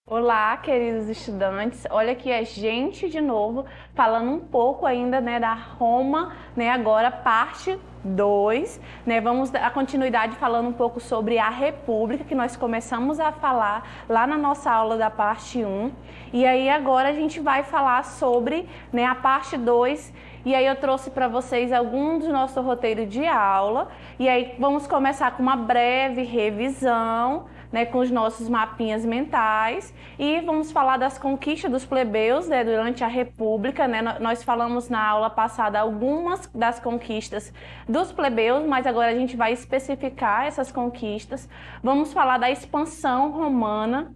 Olá, queridos estudantes. Olha aqui a gente de novo falando um pouco ainda, da Roma, agora parte 2, Vamos dar continuidade falando um pouco sobre a República, que nós começamos a falar lá na nossa aula da parte 1. E aí agora a gente vai falar sobre, a parte 2. E aí eu trouxe para vocês alguns do nosso roteiro de aula. E aí vamos começar com uma breve revisão, com os nossos mapinhas mentais, e vamos falar das conquistas dos plebeus, durante a República. Nós falamos na aula passada algumas das conquistas dos plebeus, mas agora a gente vai especificar essas conquistas. Vamos falar da expansão romana,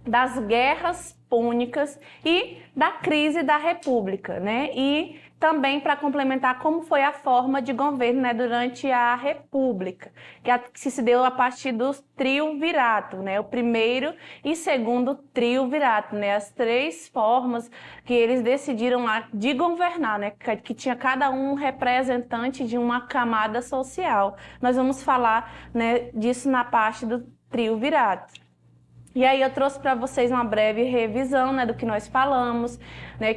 das guerras púnicas e da crise da República, E também para complementar como foi a forma de governo, durante a República, que se deu a partir do triunvirato, o primeiro e segundo triunvirato, as três formas que eles decidiram lá de governar, que tinha cada um representante de uma camada social. Nós vamos falar, disso na parte do triunvirato. E aí eu trouxe para vocês uma breve revisão, do que nós falamos,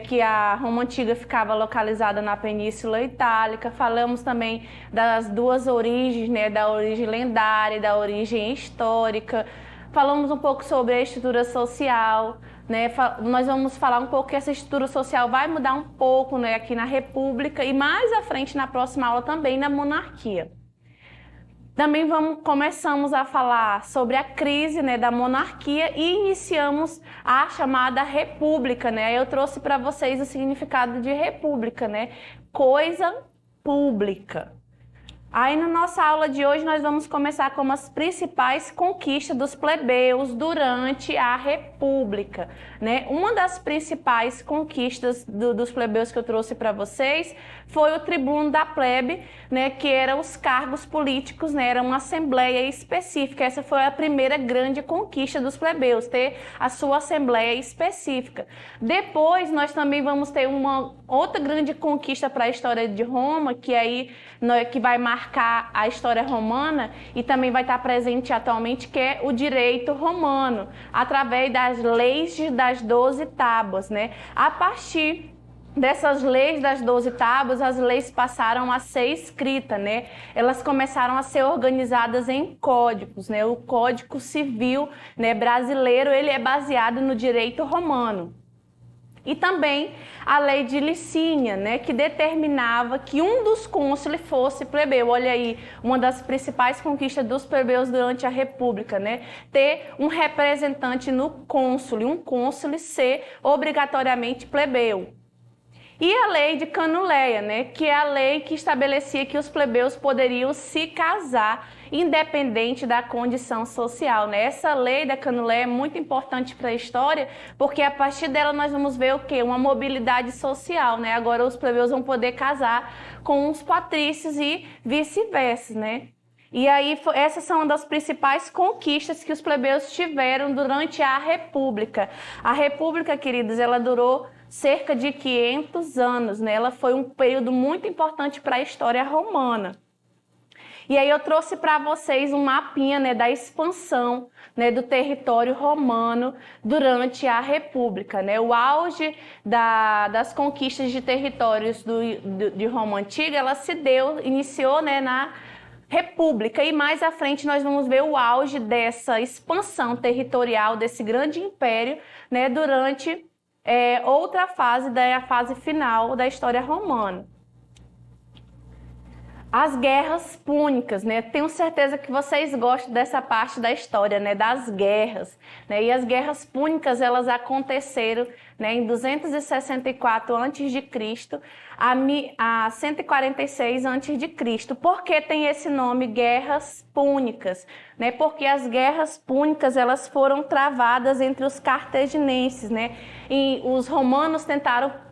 que a Roma Antiga ficava localizada na Península Itálica. Falamos também das duas origens, da origem lendária e da origem histórica. Falamos um pouco sobre a estrutura social, Nós vamos falar um pouco que essa estrutura social vai mudar um pouco, aqui na República, e mais à frente, na próxima aula, também na monarquia. Também começamos a falar sobre a crise, da monarquia, e iniciamos a chamada república, Eu trouxe para vocês o significado de república, Coisa pública. Aí na nossa aula de hoje nós vamos começar com as principais conquistas dos plebeus durante a República, Uma das principais conquistas dos plebeus que eu trouxe para vocês foi o tribuno da plebe, que eram os cargos políticos, era uma assembleia específica. Essa foi a primeira grande conquista dos plebeus, ter a sua assembleia específica. Depois nós também vamos ter uma outra grande conquista para a história de Roma, que vai marcar a história romana e também vai estar presente atualmente, que é o direito romano, através das leis das 12 tábuas, A partir dessas leis das 12 tábuas, as leis passaram a ser escritas, Elas começaram a ser organizadas em códigos, O Código Civil, brasileiro, ele é baseado no direito romano. E também a lei de Licínia, que determinava que um dos cônsules fosse plebeu. Olha aí, uma das principais conquistas dos plebeus durante a República, Ter um representante no cônsule, um cônsule ser obrigatoriamente plebeu. E a lei de Canuleia, que é a lei que estabelecia que os plebeus poderiam se casar independente da condição social, Essa lei da Canuleia é muito importante para a história, porque a partir dela nós vamos ver o quê? Uma mobilidade social, Agora os plebeus vão poder casar com os patrícios e vice-versa, E aí, essas são uma das principais conquistas que os plebeus tiveram durante a República. A República, queridos, ela durou cerca de 500 anos, Ela foi um período muito importante para a história romana. E aí eu trouxe para vocês um mapinha, da expansão, do território romano durante a República, O auge das conquistas de territórios de Roma Antiga, ela iniciou, na República, e mais à frente nós vamos ver o auge dessa expansão territorial, desse grande império, durante outra fase, a fase final da história romana. As guerras púnicas, Tenho certeza que vocês gostam dessa parte da história, das guerras, E as guerras púnicas, elas aconteceram, em 264 a.C. a 146 a.C. Por que tem esse nome, guerras púnicas? Porque as guerras púnicas, elas foram travadas entre os cartaginenses, E os romanos tentaram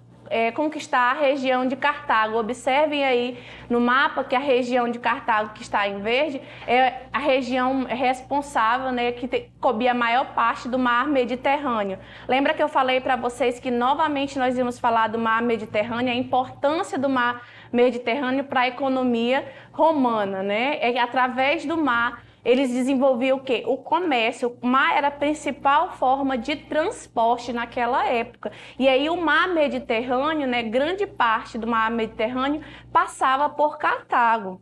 conquistar a região de Cartago. Observem aí no mapa que a região de Cartago, que está em verde, é a região responsável, né, que cobria a maior parte do mar Mediterrâneo. Lembra que eu falei para vocês que novamente nós íamos falar do mar Mediterrâneo, a importância do mar Mediterrâneo para a economia romana, né? É que através do mar eles desenvolviam o quê? O comércio. O mar era a principal forma de transporte naquela época. E aí o mar Mediterrâneo, né, grande parte do mar Mediterrâneo passava por Cartago.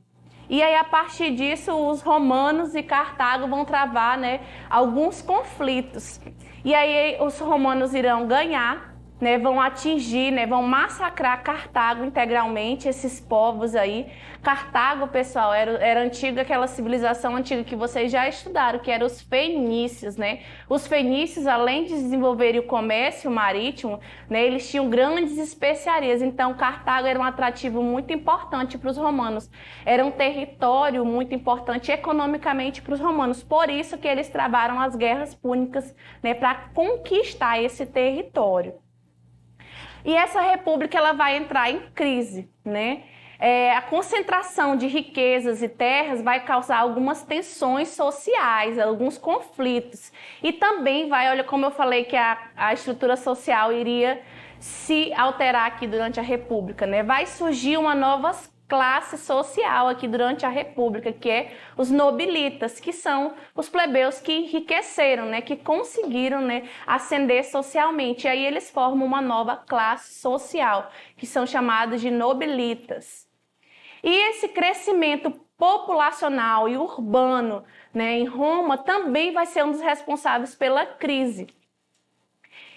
E aí, a partir disso, os romanos e Cartago vão travar, né, alguns conflitos. E aí os romanos irão ganhar, né, vão atingir, né, vão massacrar Cartago integralmente, esses povos aí. Cartago, pessoal, era antiga, aquela civilização antiga que vocês já estudaram, que eram os fenícios, né? Os fenícios, além de desenvolverem o comércio marítimo, né, eles tinham grandes especiarias. Então, Cartago era um atrativo muito importante para os romanos. Era um território muito importante economicamente para os romanos. Por isso que eles travaram as guerras púnicas, né, para conquistar esse território. E essa república ela vai entrar em crise, né? A concentração de riquezas e terras vai causar algumas tensões sociais, alguns conflitos. E também vai, olha como eu falei que a estrutura social iria se alterar aqui durante a república, né? Vai surgir uma nova classe social aqui durante a república, que é os nobilitas, que são os plebeus que enriqueceram, né, que conseguiram, né, ascender socialmente. E aí eles formam uma nova classe social, que são chamados de nobilitas. E esse crescimento populacional e urbano, né, em Roma também vai ser um dos responsáveis pela crise.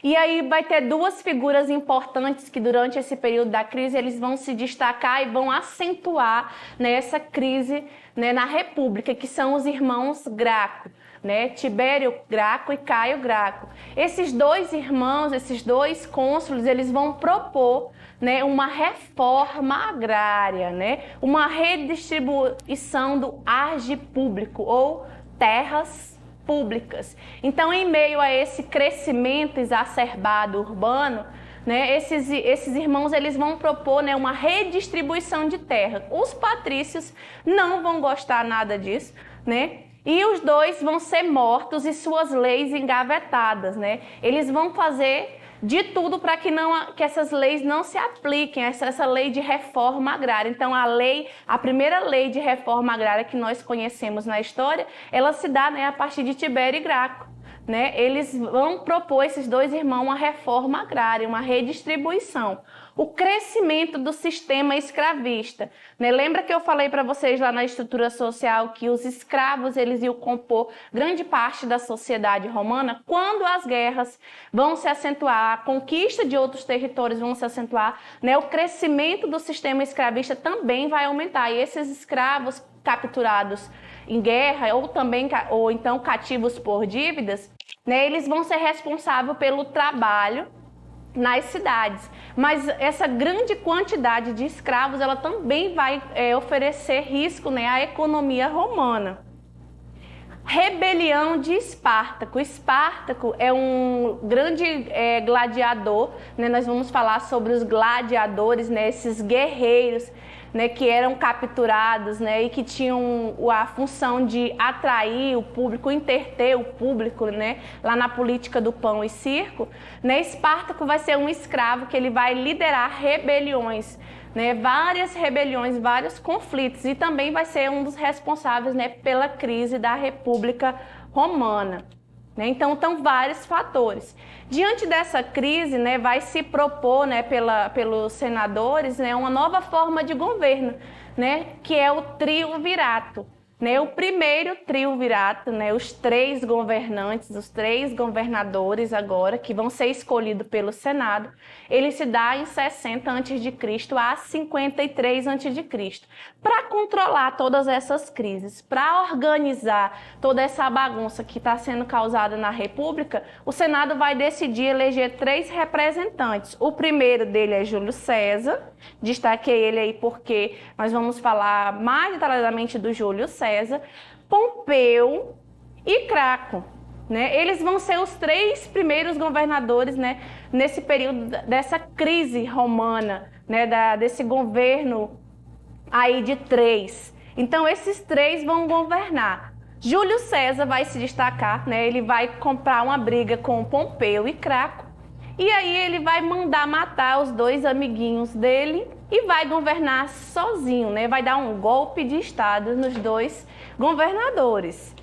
E aí vai ter duas figuras importantes que durante esse período da crise eles vão se destacar e vão acentuar nessa crise, né, na República, que são os irmãos Graco, né, Tibério Graco e Caio Graco. Esses dois irmãos, esses dois cônsules, eles vão propor, né, uma reforma agrária, né, uma redistribuição do arge público ou terras públicas. Então, em meio a esse crescimento exacerbado urbano, né, esses irmãos eles vão propor, né, uma redistribuição de terra. Os patrícios não vão gostar nada disso, né? E os dois vão ser mortos e suas leis engavetadas, né? Eles vão fazer de tudo para que essas leis não se apliquem, essa lei de reforma agrária. Então, a primeira lei de reforma agrária que nós conhecemos na história, ela se dá, né, a partir de Tibério e Graco. Né? Eles vão propor, esses dois irmãos, uma reforma agrária, uma redistribuição. O crescimento do sistema escravista. Né? Lembra que eu falei para vocês lá na estrutura social que os escravos eles iam compor grande parte da sociedade romana? Quando as guerras vão se acentuar, a conquista de outros territórios vão se acentuar, né? O crescimento do sistema escravista também vai aumentar. E esses escravos capturados em guerra ou então cativos por dívidas, né, eles vão ser responsáveis pelo trabalho nas cidades. Mas essa grande quantidade de escravos, ela também vai oferecer risco, né, à economia romana. Rebelião de Espartaco. Espartaco é um grande gladiador, né? Nós vamos falar sobre os gladiadores, né? Esses guerreiros, né? Que eram capturados, né? E que tinham a função de atrair o público, interter o público, né? Lá na política do pão e circo, né? Espartaco vai ser um escravo que ele vai liderar rebeliões, né, várias rebeliões, vários conflitos, e também vai ser um dos responsáveis, né, pela crise da República Romana. Né? Então, estão vários fatores. Diante dessa crise, né, vai se propor, né, pelos senadores, né, uma nova forma de governo, né, que é o triunvirato. Né, o primeiro triunvirato, né, os três governantes, os três governadores agora, que vão ser escolhidos pelo Senado, ele se dá em 60 a.C. a 53 a.C. Para controlar todas essas crises, para organizar toda essa bagunça que está sendo causada na República, o Senado vai decidir eleger 3 representantes. O primeiro dele é Júlio César, destaquei ele aí porque nós vamos falar mais detalhadamente do Júlio César, Pompeu e Craco. né? Eles vão ser os 3 primeiros governadores, né, nesse período dessa crise romana, né, desse governo aí de 3. Então, esses 3 vão governar. Júlio César vai se destacar, né? Ele vai comprar uma briga com Pompeu e Craco, e aí ele vai mandar matar os 2 amiguinhos dele e vai governar sozinho, né? Vai dar um golpe de Estado nos 2 governadores.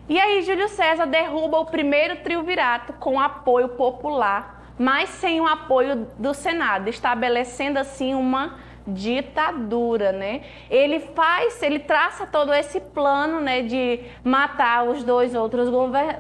E aí Júlio César derruba o primeiro triunvirato com apoio popular, mas sem o apoio do Senado, estabelecendo assim uma ditadura, né? Ele traça todo esse plano, né, de matar os 2 outros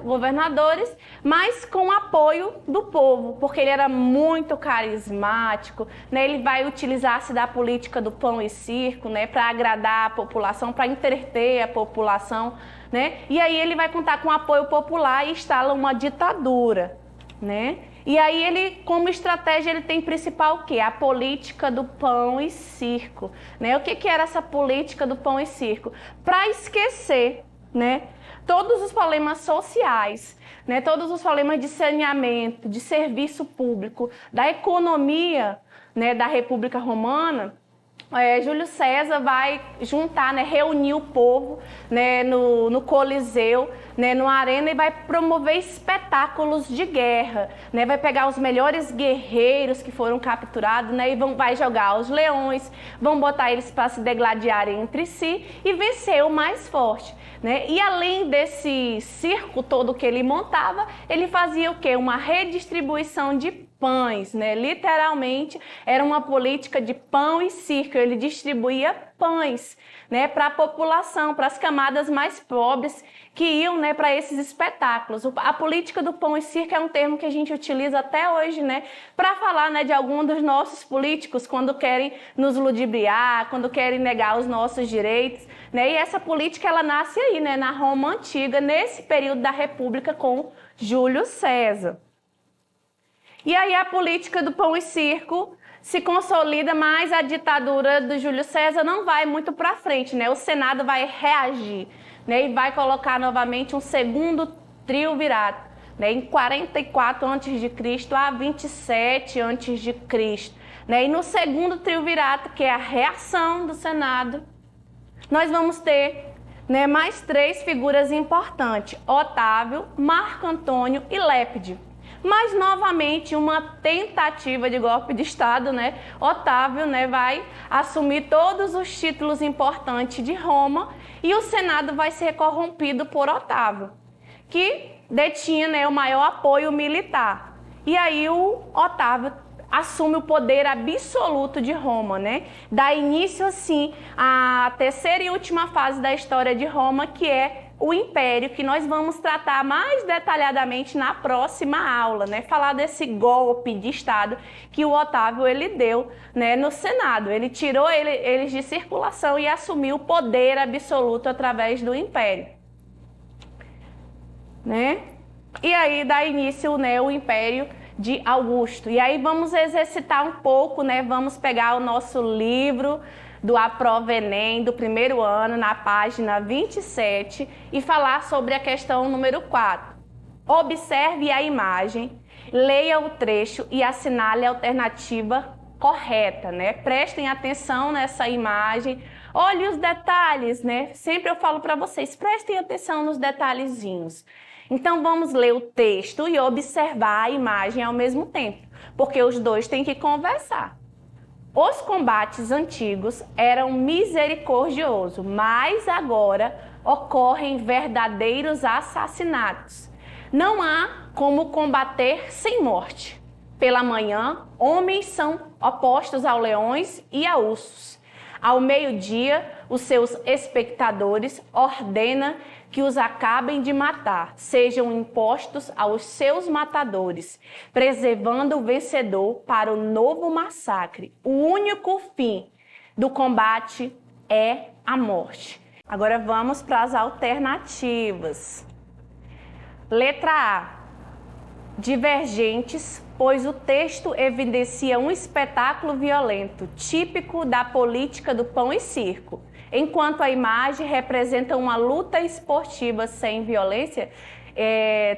governadores, mas com apoio do povo, porque ele era muito carismático, né? Ele vai utilizar-se da política do pão e circo, né, para agradar a população, para entreter a população, né? E aí ele vai contar com apoio popular e instala uma ditadura, né? E aí ele, como estratégia, ele tem principal o quê? A política do pão e circo, né? O que era essa política do pão e circo? Para esquecer, né, todos os problemas sociais, né, todos os problemas de saneamento, de serviço público, da economia, né, da República Romana. Júlio César vai juntar, né, reunir o povo, né, no Coliseu, né, no arena, e vai promover espetáculos de guerra, né, vai pegar os melhores guerreiros que foram capturados, né, e vai jogar os leões, vão botar eles para se degladiarem entre si e vencer o mais forte, né? E além desse circo todo que ele montava, ele fazia o quê? Uma redistribuição de pães, né? Literalmente era uma política de pão e circo. Ele distribuía pães, né, para a população, para as camadas mais pobres que iam, né, para esses espetáculos. A política do pão e circo é um termo que a gente utiliza até hoje, né, para falar, né, de algum dos nossos políticos quando querem nos ludibriar, quando querem negar os nossos direitos, né? E essa política ela nasce aí, né, na Roma antiga, nesse período da República com Júlio César. E aí a política do pão e circo se consolida, mas a ditadura do Júlio César não vai muito para frente, né? O Senado vai reagir, né? E vai colocar novamente um segundo triunvirato, né? Em 44 a.C. a 27 a.C., né? E no segundo triunvirato, que é a reação do Senado, nós vamos ter, né, mais 3 figuras importantes: Otávio, Marco Antônio e Lépide. Mas, novamente, uma tentativa de golpe de Estado, né? Otávio, né, vai assumir todos os títulos importantes de Roma e o Senado vai ser corrompido por Otávio, que detinha, né, o maior apoio militar. E aí o Otávio assume o poder absoluto de Roma, né? Dá início, assim, à terceira e última fase da história de Roma, que é o Império, que nós vamos tratar mais detalhadamente na próxima aula, né? Falar desse golpe de Estado que o Otávio ele deu, né, no Senado. Ele tirou eles de circulação e assumiu o poder absoluto através do Império, né? E aí dá início, né, o Império de Augusto. E aí vamos exercitar um pouco, né? Vamos pegar o nosso livro do A Prova Enem do primeiro ano, na página 27, e falar sobre a questão número 4. Observe a imagem, leia o trecho e assinale a alternativa correta, né? Prestem atenção nessa imagem, olhe os detalhes, né? Sempre eu falo para vocês, prestem atenção nos detalhezinhos. Então vamos ler o texto e observar a imagem ao mesmo tempo, porque os dois têm que conversar. Os combates antigos eram misericordiosos, mas agora ocorrem verdadeiros assassinatos. Não há como combater sem morte. Pela manhã, homens são opostos aos leões e a ursos. Ao meio-dia, os seus espectadores ordenam que os acabem de matar, sejam impostos aos seus matadores, preservando o vencedor para o novo massacre. O único fim do combate é a morte. Agora vamos para as alternativas. Letra A. Divergentes, pois o texto evidencia um espetáculo violento, típico da política do pão e circo, enquanto a imagem representa uma luta esportiva sem violência.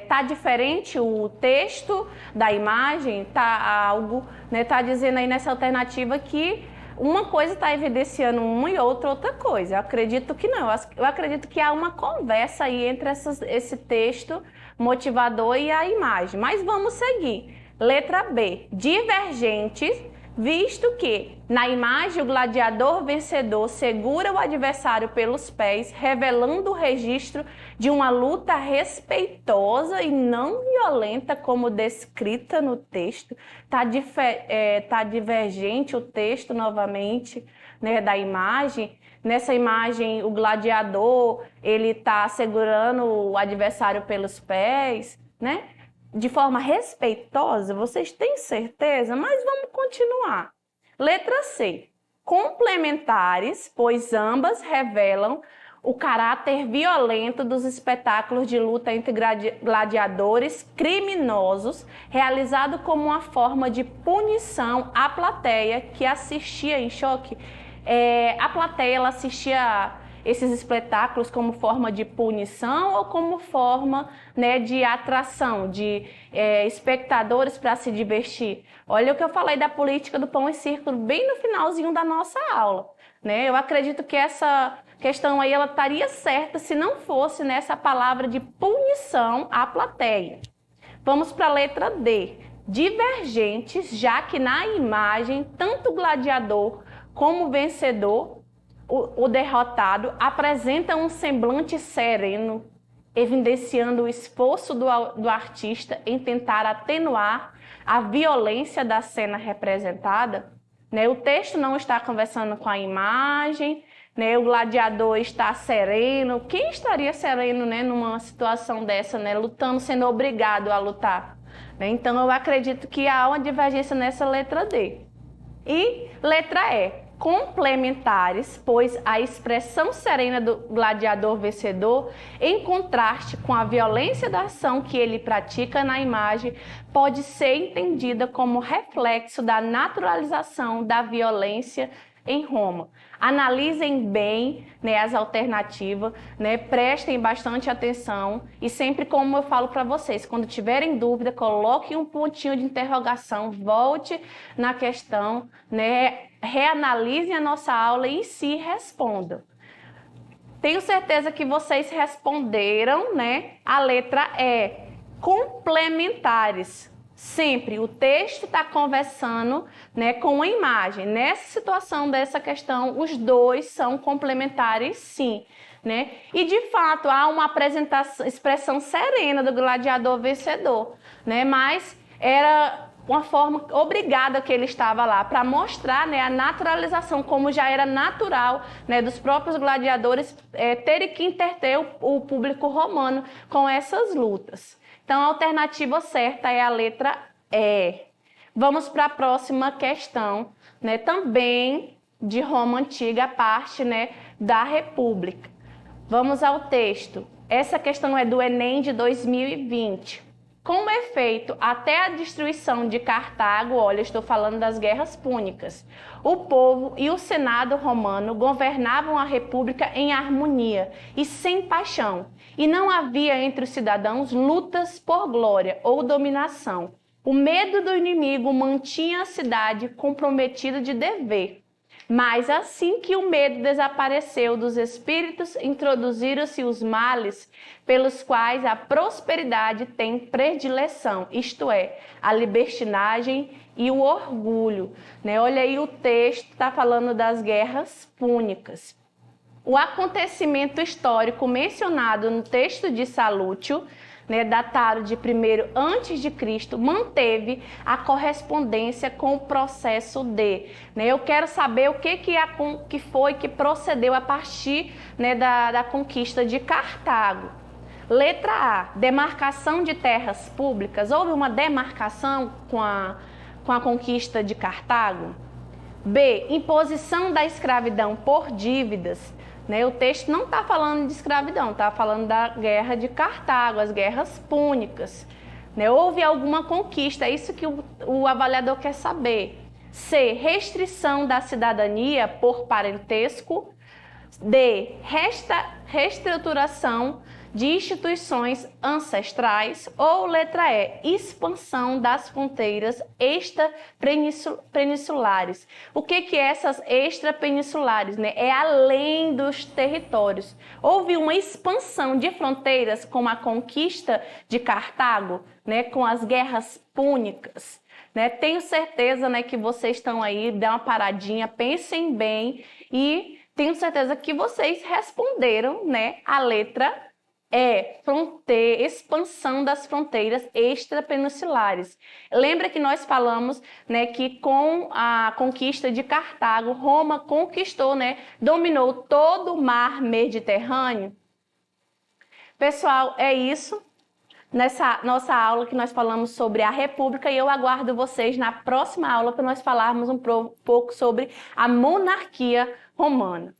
Tá diferente o texto da imagem? Tá algo, né? Tá dizendo aí nessa alternativa que uma coisa está evidenciando uma e outra coisa. Eu acredito que não. Eu acredito que há uma conversa aí entre esse texto motivador e a imagem. Mas vamos seguir. Letra B. Divergentes, visto que na imagem o gladiador vencedor segura o adversário pelos pés, revelando o registro de uma luta respeitosa e não violenta como descrita no texto. Tá divergente o texto novamente, né, da imagem. Nessa imagem o gladiador ele está segurando o adversário pelos pés, né? De forma respeitosa, vocês têm certeza? Mas vamos continuar. Letra C. Complementares, pois ambas revelam o caráter violento dos espetáculos de luta entre gladiadores criminosos, realizado como uma forma de punição à plateia que assistia em choque. A plateia ela assistia esses espetáculos como forma de punição ou como forma, né, de atração, de espectadores para se divertir. Olha o que eu falei da política do pão e circo bem no finalzinho da nossa aula, né? Eu acredito que essa questão aí ela estaria certa se não fosse nessa palavra de punição à plateia. Vamos para a letra D. Divergentes, já que na imagem tanto o gladiador como o vencedor, o derrotado, apresenta um semblante sereno, evidenciando o esforço do artista em tentar atenuar a violência da cena representada, né? O texto não está conversando com a imagem, né? O gladiador está sereno. Quem estaria sereno, né, numa situação dessa, né? Lutando, sendo obrigado a lutar, né? Então eu acredito que há uma divergência nessa letra D. E letra E. Complementares, pois a expressão serena do gladiador vencedor, em contraste com a violência da ação que ele pratica na imagem, pode ser entendida como reflexo da naturalização da violência em Roma. Analisem bem, né, as alternativas, né, prestem bastante atenção e sempre, como eu falo para vocês, quando tiverem dúvida, coloquem um pontinho de interrogação, volte na questão, né, reanalisem a nossa aula e se respondam. Tenho certeza que vocês responderam, né, a letra E. Complementares. Sempre o texto está conversando, né, com a imagem. Nessa situação dessa questão, os dois são complementares, sim, né? E de fato há uma expressão serena do gladiador vencedor, né? Mas era uma forma obrigada que ele estava lá para mostrar, né, a naturalização, como já era natural, né, dos próprios gladiadores terem que interter o público romano com essas lutas. Então, a alternativa certa é a letra E. Vamos para a próxima questão, né? Também de Roma Antiga, a parte, né, da República. Vamos ao texto. Essa questão é do Enem de 2020. Com efeito, até a destruição de Cartago, olha, estou falando das guerras púnicas, o povo e o Senado romano governavam a República em harmonia e sem paixão, e não havia entre os cidadãos lutas por glória ou dominação. O medo do inimigo mantinha a cidade comprometida de dever. Mas assim que o medo desapareceu dos espíritos, introduziram-se os males pelos quais a prosperidade tem predileção, isto é, a libertinagem e o orgulho, né? Olha aí, o texto está falando das guerras púnicas. O acontecimento histórico mencionado no texto de Salúcio, né, datado de 1º a.C., manteve a correspondência com o processo D. Né? Eu quero saber o que foi que procedeu a partir, né, da conquista de Cartago. Letra A, demarcação de terras públicas. Houve uma demarcação com a conquista de Cartago? B, imposição da escravidão por dívidas. Né? O texto não está falando de escravidão, está falando da guerra de Cartago, as guerras púnicas. Né? Houve alguma conquista, é isso que o avaliador quer saber. C, restrição da cidadania por parentesco. D, reestruturação de instituições ancestrais, ou letra E, expansão das fronteiras extrapeninsulares. O que é essas extrapeninsulares, né? É além dos territórios. Houve uma expansão de fronteiras com a conquista de Cartago, né? Com as guerras púnicas. Né? Tenho certeza, né, que vocês estão aí, dê uma paradinha, pensem bem e tenho certeza que vocês responderam, né, a letra E, expansão das fronteiras extrapeninsulares. Lembra que nós falamos, né, que com a conquista de Cartago, Roma conquistou, né, dominou todo o mar Mediterrâneo? Pessoal, é isso. Nessa nossa aula que nós falamos sobre a República, e eu aguardo vocês na próxima aula para nós falarmos um pouco sobre a monarquia romana.